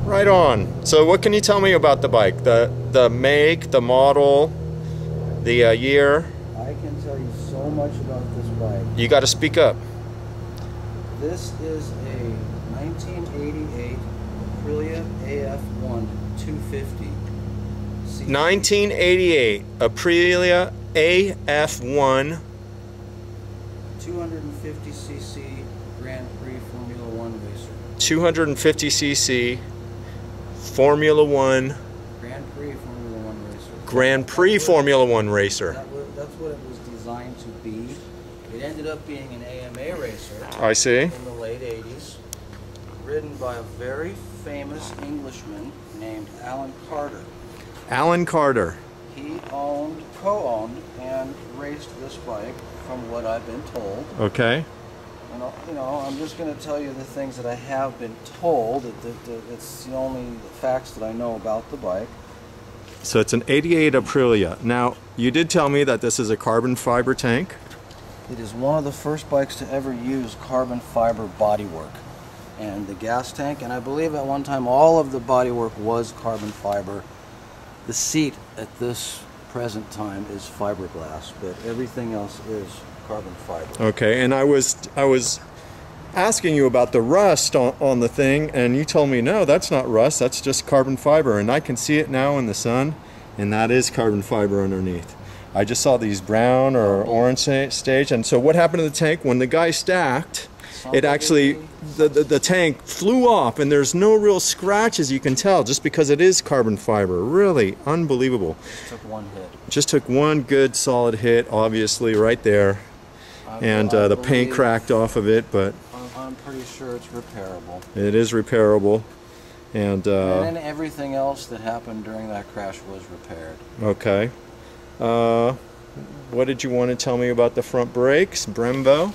Right on. So what can you tell me about the bike? The make, the model, the year? I can tell you so much about this bike. You got to speak up. This is a 1988 Aprilia AF1 250. 1988 Aprilia AF1 250cc Grand Prix Formula 1 racer. 250cc Formula 1 Grand Prix Formula 1 racer. Grand Prix Formula 1 racer. That's what it was designed to be. It ended up being an AMA racer. I see. In the late 80s, ridden by a very famous Englishman named Allan Carter. Allan Carter. He co-owned, and raced this bike, from what I've been told. Okay. You know, I'm just going to tell you the things that I have been told. It's the only facts that I know about the bike. So it's an 88 Aprilia. Now, you did tell me that this is a carbon fiber tank. It is one of the first bikes to ever use carbon fiber bodywork. And the gas tank, and I believe at one time all of the bodywork was carbon fiber. The seat at this present time is fiberglass, but everything else is carbon fiber. Okay, and I was asking you about the rust on the thing, and you told me no, that's not rust, that's just carbon fiber, and I can see it now in the sun, and that is carbon fiber underneath. I just saw these brown or orange stage, and so what happened to the tank when the guy stacked? It actually, the tank flew off, and there's no real scratches, you can tell, just because it is carbon fiber. Really unbelievable. Just took one hit. Just took one good solid hit, obviously, right there. And the paint cracked off of it, but I'm pretty sure it's repairable. it is repairable. And then everything else that happened during that crash was repaired. okay. What did you want to tell me about the front brakes, Brembo?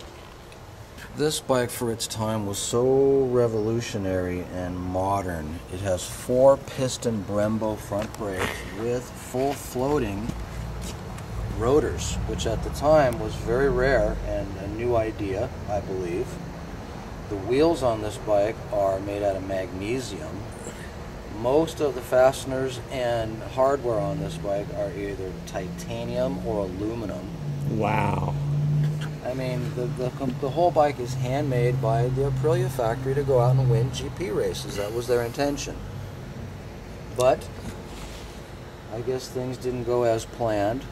This bike for its time was so revolutionary and modern. It has 4-piston Brembo front brakes with full floating rotors, which at the time was very rare and a new idea, I believe. The wheels on this bike are made out of magnesium. Most of the fasteners and hardware on this bike are either titanium or aluminum. Wow. I mean, the whole bike is handmade by the Aprilia factory to go out and win GP races. That was their intention. But I guess things didn't go as planned.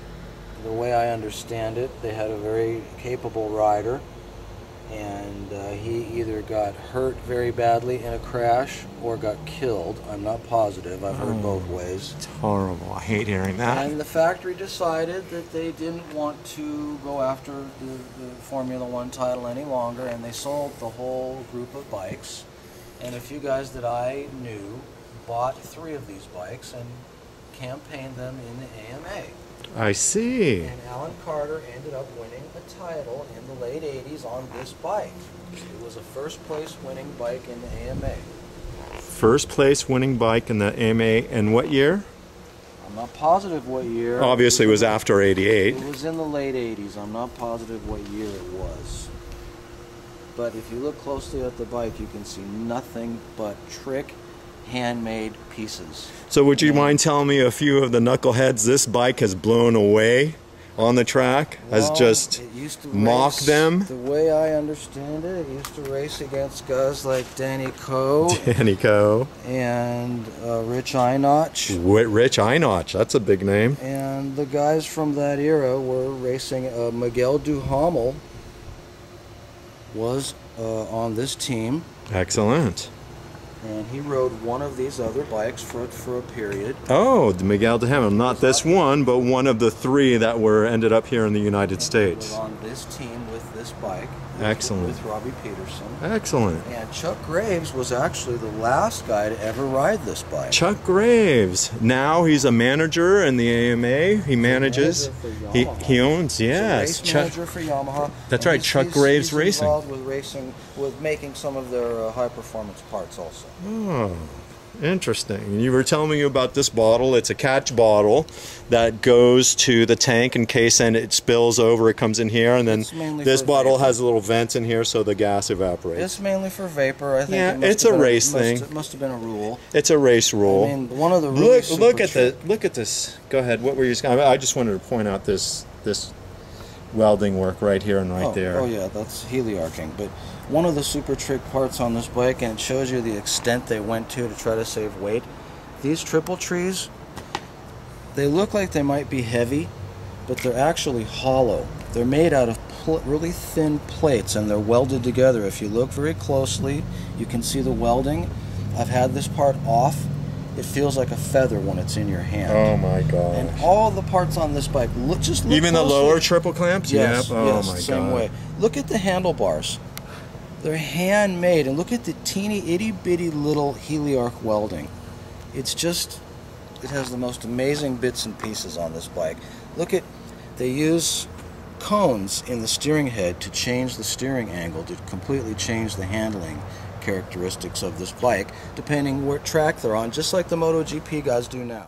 The way I understand it, they had a very capable rider, and he either got hurt very badly in a crash or got killed. I'm not positive. I've heard both ways. It's horrible. I hate hearing that. And the factory decided that they didn't want to go after the Formula 1 title any longer, and they sold the whole group of bikes. And a few guys that I knew bought 3 of these bikes and campaigned them in the AMA. I see. And Allan Carter ended up winning a title in the late 80s on this bike. It was a first place winning bike in the AMA. First place winning bike in the AMA, and what year? I'm not positive what year. Obviously it was after 88. It was in the late 80s. I'm not positive what year it was. But if you look closely at the bike, you can see nothing but trick handmade pieces. So would you mind telling me a few of the knuckleheads this bike has blown away on the track? Has just mocked them? The way I understand it, it used to race against guys like Danny Coe. Danny Coe. And Rich Einotch. Rich Einotch, that's a big name. And the guys from that era were racing. Miguel Duhamel was on this team. Excellent. And he rode one of these other bikes for a period. Oh, Miguel Duhamel. Not this one, but one of the 3 that ended up here in the United States. He was on this team with this bike. Excellent. With Robbie Peterson. Excellent. And Chuck Graves was actually the last guy to ever ride this bike. Chuck Graves. Now he's a manager in the AMA. He manages. He owns. Yes. He's a race manager for Yamaha. That's right. Chuck Graves Racing. He's involved with racing, with making some of their high performance parts also. Oh. Interesting. And you were telling me about this bottle. It's a catch bottle that goes to the tank in case and it spills over. It comes in here, and then this bottle has little vents in here so the gas evaporates. It's mainly for vapor. I think. Yeah, it's a race thing. It must have been a rule. It's a race rule. I mean, one of the really look at this. Go ahead. What were you? I just wanted to point out this welding work right here and right there. Oh yeah, that's heliarching. But one of the super trick parts on this bike, and it shows you the extent they went to try to save weight. These triple trees, they look like they might be heavy, but they're actually hollow. They're made out of really thin plates, and they're welded together. If you look very closely, you can see the welding. I've had this part off. It feels like a feather when it's in your hand. Oh my god! And all the parts on this bike, look even the lower triple clamps. Yes, yep. Oh yes, my god! Same way. Look at the handlebars. They're handmade, and look at the teeny itty bitty little heliarch welding. It's just, it has the most amazing bits and pieces on this bike. Look at, they use cones in the steering head to change the steering angle, to completely change the handling characteristics of this bike, depending what track they're on, just like the MotoGP guys do now.